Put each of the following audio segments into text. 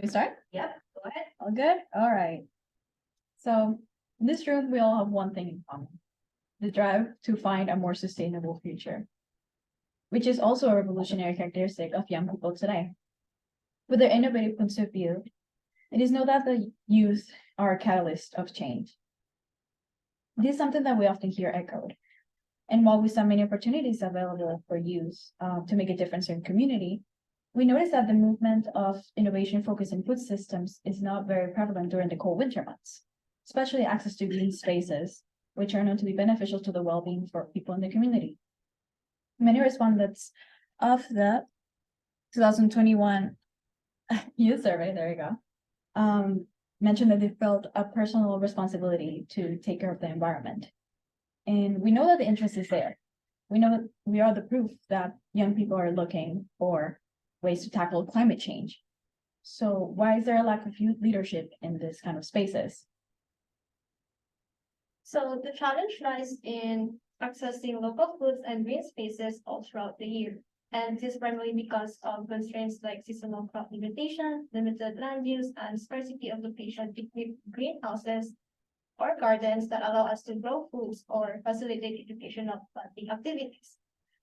We start? Yep, go ahead. All good? All right. So in this room, we all have one thing in common, the drive to find a more sustainable future, which is also a revolutionary characteristic of young people today. With their innovative points of view, it is known that the youth are a catalyst of change. This is something that we often hear echoed. And while we saw many opportunities available for youth to make a difference in community, we noticed that the movement of innovation focused in food systems is not very prevalent during the cold winter months, especially access to green spaces, which are known to be beneficial to the well-being for people in the community. Many respondents of the 2021 youth survey, there you go, mentioned that they felt a personal responsibility to take care of the environment. And we know that the interest is there. We know we are the proof that young people are looking for ways to tackle climate change. So why is there a lack of youth leadership in this kind of spaces? So the challenge lies in accessing local foods and green spaces all throughout the year. And this is primarily because of constraints like seasonal crop limitation, limited land use, and scarcity of location to equip greenhouses or gardens that allow us to grow foods or facilitate educational planting activities.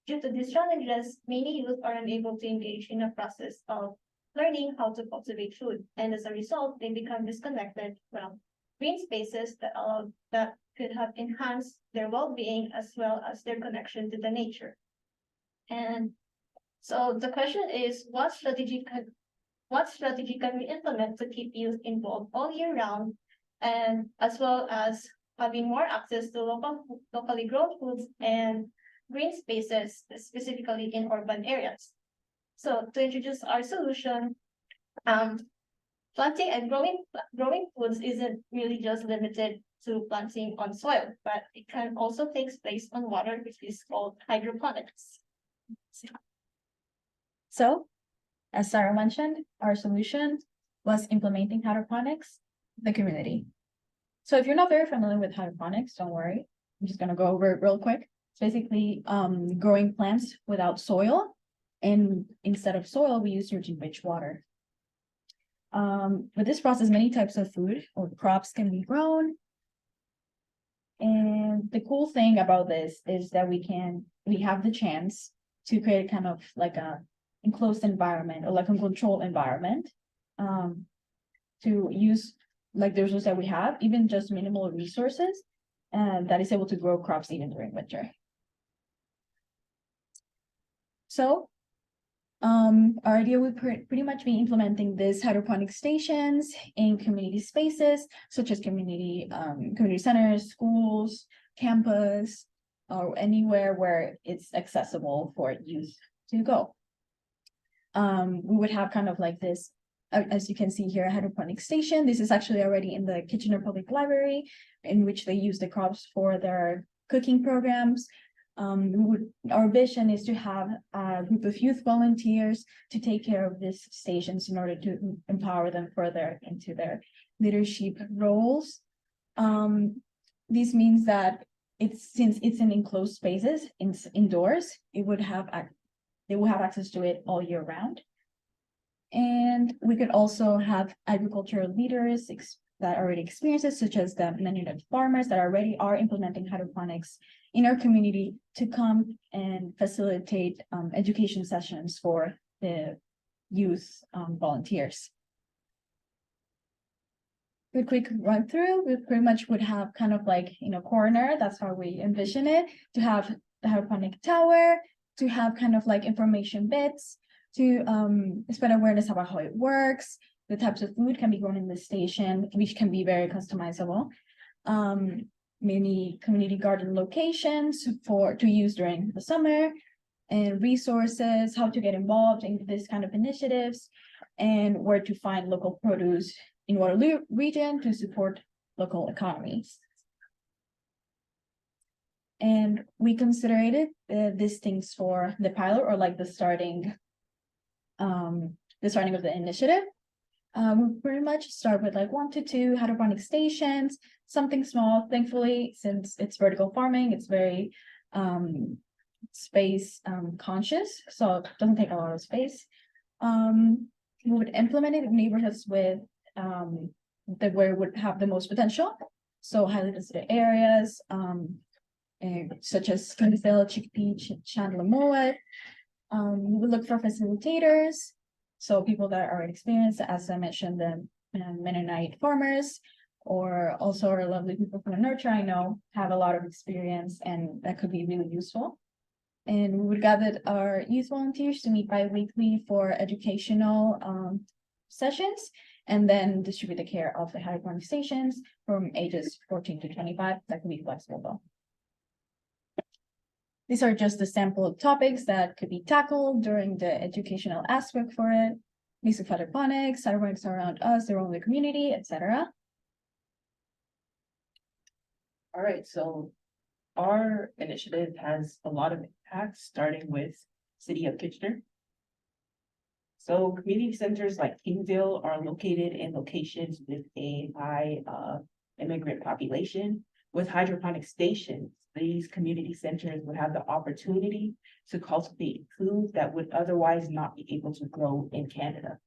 Due to these challenges, many youth are unable to engage in a process of learning how to cultivate food, and as a result, they become disconnected from green spaces that could have enhanced their well-being as well as their connection to the nature. And so the question is, what strategy can we implement to keep youth involved all year round, and as well as having more access to locally grown foods and green spaces, specifically in urban areas? So to introduce our solution, planting and growing foods isn't really just limited to planting on soil, but it can also take place on water, which is called hydroponics. So, as Sarah mentioned, our solution was implementing hydroponics in the community. So if you're not very familiar with hydroponics, don't worry. I'm just going to go over it real quick. It's basically growing plants without soil. And instead of soil, we use nutrient-rich water. With this process, many types of food or crops can be grown. And the cool thing about this is that we have the chance to create kind of like a enclosed environment or like a controlled environment to use like the resources that we have, even just minimal resources, that is able to grow crops even during winter. So our idea would pretty much be implementing these hydroponic stations in community spaces, such as community centers, schools, campus, or anywhere where it's accessible for youth to go. We would have kind of like this, as you can see here, a hydroponic station. This is actually already in the Kitchener Public Library, in which they use the crops for their cooking programs. Our vision is to have a group of youth volunteers to take care of these stations in order to empower them further into their leadership roles. This means that since it's in enclosed spaces, indoors, they will have access to it all year round. And we could also have agricultural leaders that already experience it, such as the Mennonite farmers that already are implementing hydroponics in our community, to come and facilitate education sessions for the youth volunteers. A quick run through, we pretty much would have kind of like in a corner, that's how we envision it, to have the hydroponic tower, to have kind of like information bits, to spread awareness about how it works. The types of food can be grown in the station, which can be very customizable. Many community garden locations to use during the summer, and resources, how to get involved in this kind of initiatives, and where to find local produce in Waterloo region to support local economies. And we considered these things for the pilot, or like the starting of the initiative. We pretty much start with like 1 to 2 hydroponic stations, something small. Thankfully, since it's vertical farming, it's very space conscious, so it doesn't take a lot of space. We would implement it in neighborhoods with where it would have the most potential. So highly visited areas, such as Kingsville, Chicopee, Chandler, Moet. We would look for facilitators, so people that are already experienced, as I mentioned, the Mennonite farmers, or also our lovely people from the Nurture, I know, have a lot of experience, and that could be really useful. And we would gather our youth volunteers to meet bi-weekly for educational sessions, and then distribute the care of the hydroponic stations from ages 14 to 25. That can be flexible though. These are just the sample topics that could be tackled during the educational aspect for it. Basic hydroponics around us, their own the community, etc. All right, so our initiative has a lot of impacts, starting with City of Kitchener. So community centers like Kingville are located in locations with a high immigrant population. With hydroponic stations, these community centers would have the opportunity to cultivate food that would otherwise not be able to grow in Canada.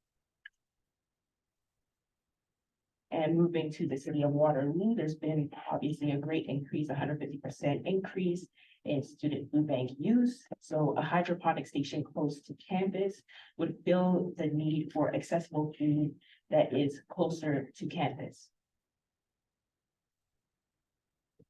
And moving to the city of Waterloo, there's been obviously a great increase, 150% increase in student food bank use. So a hydroponic station close to campus would fill the need for accessible food that is closer to campus.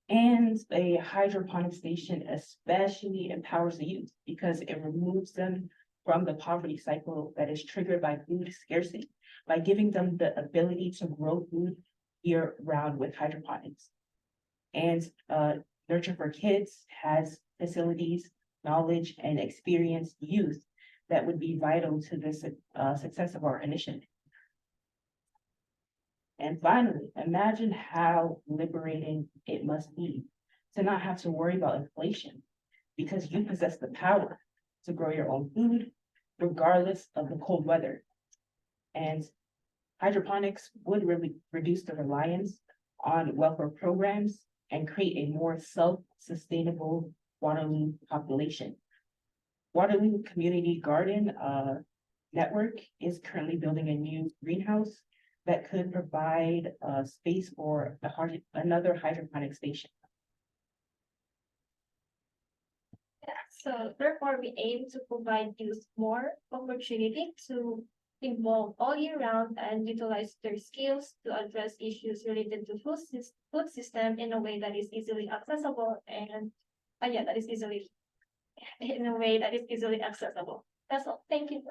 And a hydroponic station especially empowers the youth because it removes them from the poverty cycle that is triggered by food scarcity by giving them the ability to grow food year-round with hydroponics. And Nurture for Kids has facilities, knowledge, and experienced youth that would be vital to the success of our initiative. And finally, imagine how liberating it must be to not have to worry about inflation because you possess the power to grow your own food regardless of the cold weather. And hydroponics would really reduce the reliance on welfare programs and create a more self-sustainable Waterloo population. Waterloo Community Garden Network is currently building a new greenhouse that could provide space for another hydroponic station. Yeah, so therefore we aim to provide youth more opportunity to involve all year round and utilize their skills to address issues related to food system in a way that is easily accessible and in a way that is easily accessible. That's all. Thank you.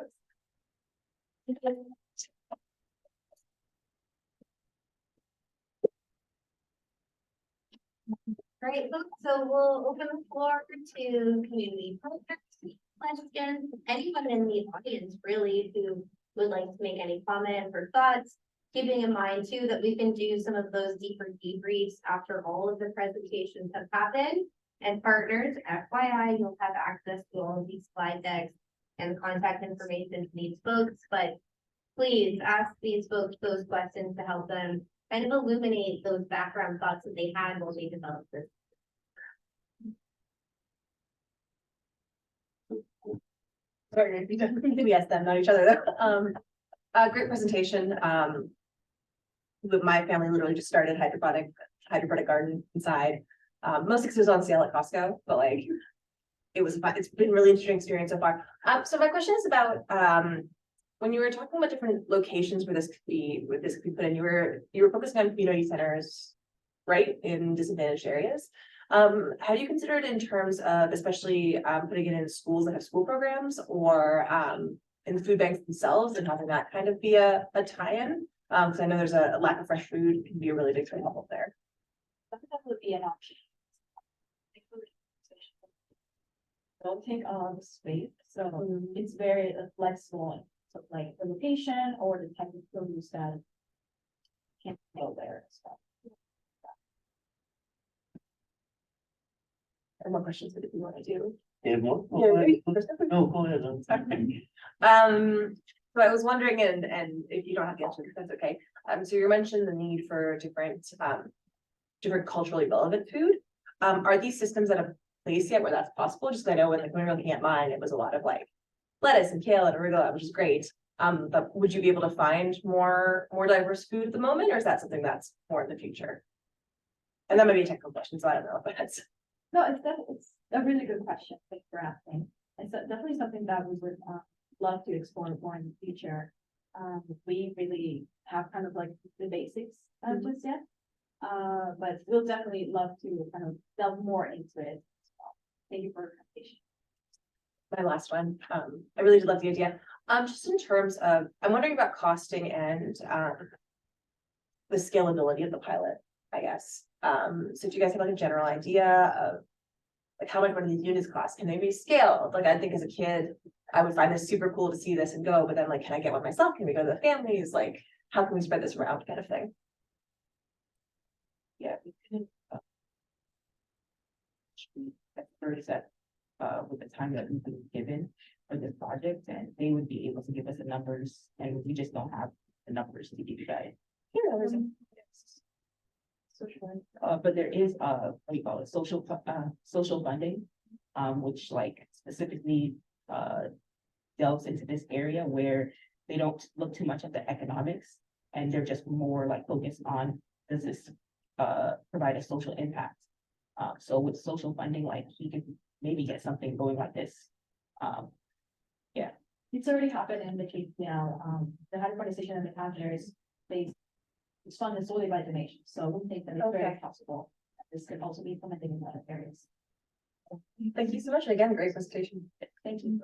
Great, so we'll open the floor to community questions. Anyone in the audience really who would like to make any comment or thoughts, keeping in mind too that we can do some of those deeper debriefs after all of the presentations have happened. And partners, FYI, you'll have access to all of these slide decks and contact information to these folks, but please ask these folks those questions to help them kind of illuminate those background thoughts that they had while they developed this. Sorry, we asked them, not each other. Great presentation. My family literally just started hydroponic garden inside. Most of it was on sale at Costco, but like it's been a really interesting experience so far. So my question is about when you were talking about different locations where this could be put in, you were focusing on community centers, right, in disadvantaged areas. Have you considered in terms of especially putting it in schools that have school programs or in the food banks themselves and having that kind of be a tie-in? Because I know there's a lack of fresh food can be a really big help there. That would be an option. Don't take all the space, so it's very flexible. So like the location or the type of produce that can't go there as well. Or more questions that if you want to do. More? No, go ahead. So I was wondering, and if you don't have the answer, that's okay. So you mentioned the need for different culturally relevant food. Are these systems at a place yet where that's possible? Just I know when we were looking at mine, it was a lot of like lettuce and kale and arugula, which is great. But would you be able to find more diverse food at the moment, or is that something that's more in the future? And that might be a technical question, so I don't know, but it's. No, it's a really good question. Thanks for asking. It's definitely something that we would love to explore more in the future. We really have kind of like the basics just yet. But we'll definitely love to kind of delve more into it. Thank you for your presentation. My last one, I really did love the idea. Just in terms of, I'm wondering about costing and the scalability of the pilot, I guess. So do you guys have like a general idea of like how much one of these units cost? Can they be scaled? Like I think as a kid, I would find this super cool to see this and go, but then like, can I get one myself? Can we go to the families? Like, how can we spread this around kind of thing? Yeah, we couldn't. At first, with the time that we've been given for this project, and they would be able to give us the numbers, and we just don't have the numbers to give you guys. But there is, what do you call it, social funding, which like specifically, delves into this area where they don't look too much at the economics, and they're just more like focused on, does this, provide a social impact? So with social funding, like he could maybe get something going like this. It's already happened in the case now. The hydroponic station in the counter is based. It's funded solely by donations, so we think that it's very possible. This could also be implemented in other areas. Thank you so much. And again, great presentation. Thank you.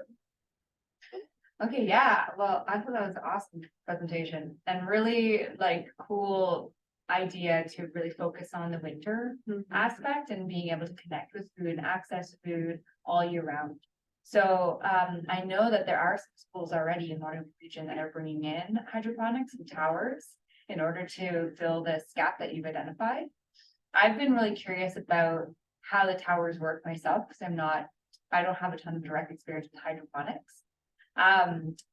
Okay, yeah, well, I thought that was an awesome presentation and really like cool idea to really focus on the winter aspect and being able to connect with food and access food all year round. So I know that there are some schools already in Northern Region that are bringing in hydroponics and towers in order to fill this gap that you've identified. I've been really curious about how the towers work myself because I don't have a ton of direct experience with hydroponics.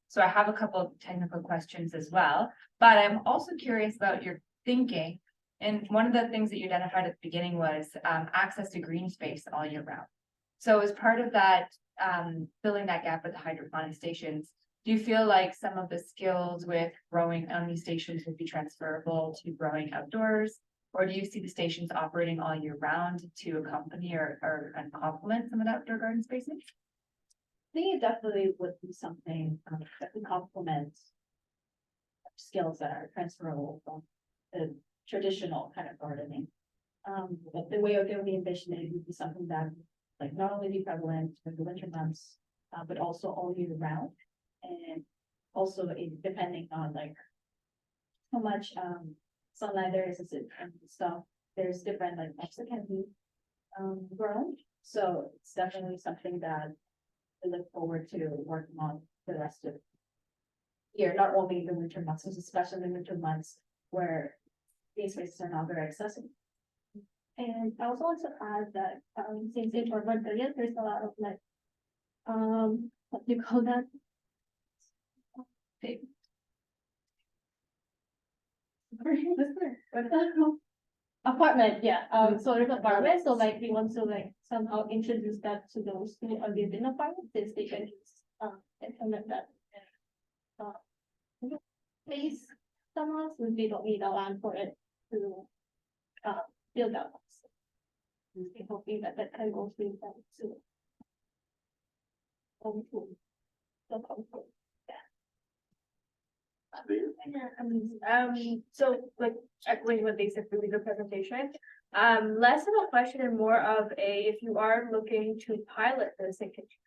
So I have a couple of technical questions as well, but I'm also curious about your thinking. And one of the things that you identified at the beginning was access to green space all year round. So as part of that, filling that gap with the hydroponic stations, do you feel like some of the skills with growing on these stations would be transferable to growing outdoors? Or do you see the stations operating all year round to accompany or complement some of the outdoor garden spaces? I think it definitely would be something that can complement skills that are transferable from the traditional kind of gardening. But the way that we envision it would be something that like not only be prevalent in the winter months, but also all year round. And also depending on like how much sunlight there is and stuff, there's different like types that can be grown. So it's definitely something that I look forward to working on the rest of the year, not only the winter months, especially the winter months where these spaces are not very accessible. And I also want to add that since in urban areas, there's a lot of like what do you call that? Apartment, yeah. So there's apartments, so like we want to like somehow introduce that to those who are living in apartments, since they can just implement that. Space somehow, since they don't need a land for it to build up. I'm hoping that that can go through that too. So like echoing what they said, really good presentation. Less of a question and more of a, if you are looking to pilot this in Kitchener.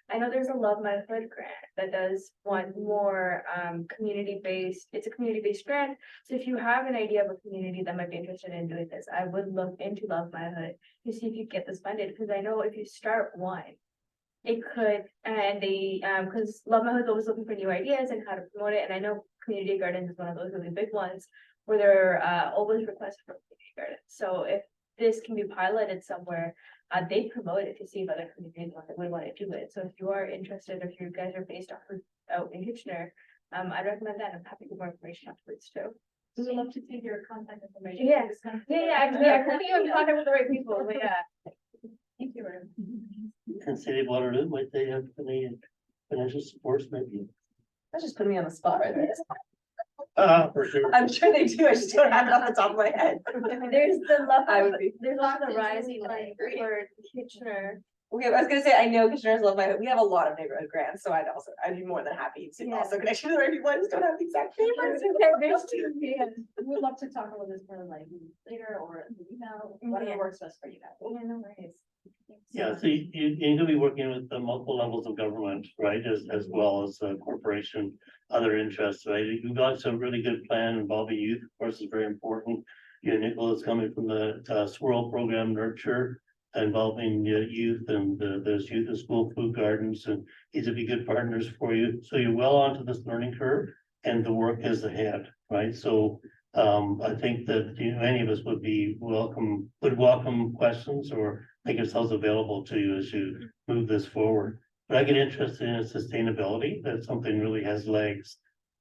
I know there's a Love My Hood grant that does one more community-based, it's a community-based grant. So if you have an idea of a community that might be interested in doing this, I would look into Love My Hood to see if you get this funded, because I know if you start one, it could, and they, because Love My Hood is always looking for new ideas and how to promote it. And I know community gardens is one of those really big ones where they're always requested for community gardens. So if this can be piloted somewhere, they promote it to see if other communities would want to do it. So if you are interested, if you guys are based out in Kitchener, I'd recommend that. I'm happy to get more information afterwards too. We would love to take your contact information. Yeah, I think you have contact with the right people, but yeah. Thank you. And City of Waterloo, might they have any financial supports maybe? That's just putting me on the spot right there. For sure. I'm sure they do, I just don't have it off the top of my head. There's the love, I would be. there's also the Lots of rise really like great. for Kitchener. Okay, I was gonna say, I know Commissioners love my, we have a lot of neighborhood grants, so I'd be more than happy to Yeah. also connect you to the right people, I just don't have the exact papers. Yeah, we would love to talk about this for like later or in the email, whatever Yeah. works best for you guys. Yeah, no worries. Yeah, so you're gonna be working with the multiple levels of government, right, as well as corporation, other interests, right? You've got some really good plan involving youth, of course, is very important. You know, Nicola's coming from the Swirl program, Nurture, involving youth, and there's youth and school food gardens, and these would be good partners for you. So you're well onto this learning curve, and the work is ahead, right? So I think that, you know, any of us would welcome questions or make ourselves available to you as you move this forward. But I get interested in sustainability, that something really has legs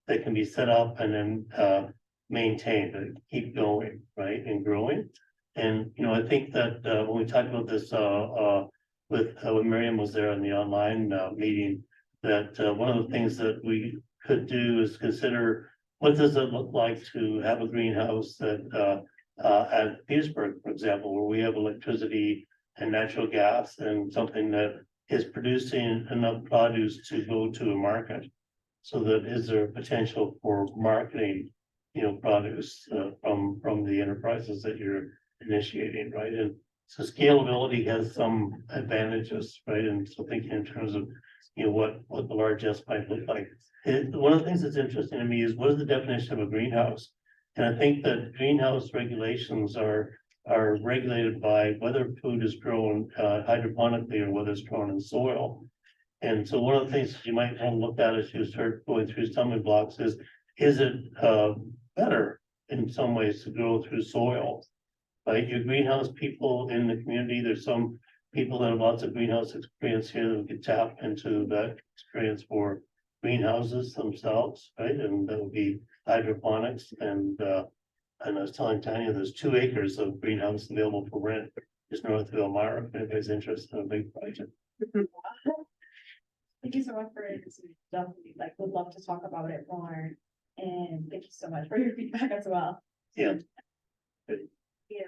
that can be set up and then maintained and keep going, right, and growing. And, you know, I think that when we talked about this when Miriam was there in the online meeting, that one of the things that we could do is consider what does it look like to have a greenhouse that at Petersburg, for example, where we have electricity and natural gas and something that is producing enough produce to go to a market. So that is there potential for marketing, you know, produce from the enterprises that you're initiating, right? And so scalability has some advantages, right? And so thinking in terms of, you know, what the largest might look like. One of the things that's interesting to me is what is the definition of a greenhouse? And I think that greenhouse regulations are regulated by whether food is grown hydroponically or whether it's grown in soil. And so one of the things that you might want to look at as you start going through stumbling blocks is it better in some ways to grow through soil? Right, your greenhouse people in the community, there's some people that have lots of greenhouse experience here that could tap into that experience for greenhouses themselves, right? And that would be hydroponics, and I was telling Tanya, there's 2 acres of greenhouse available for rent just north of Elmira, if anybody's interested in a big project. Thank you so much for it. Definitely, like, would love to talk about it more. And thank you so much for your feedback as well. Yeah. Yeah.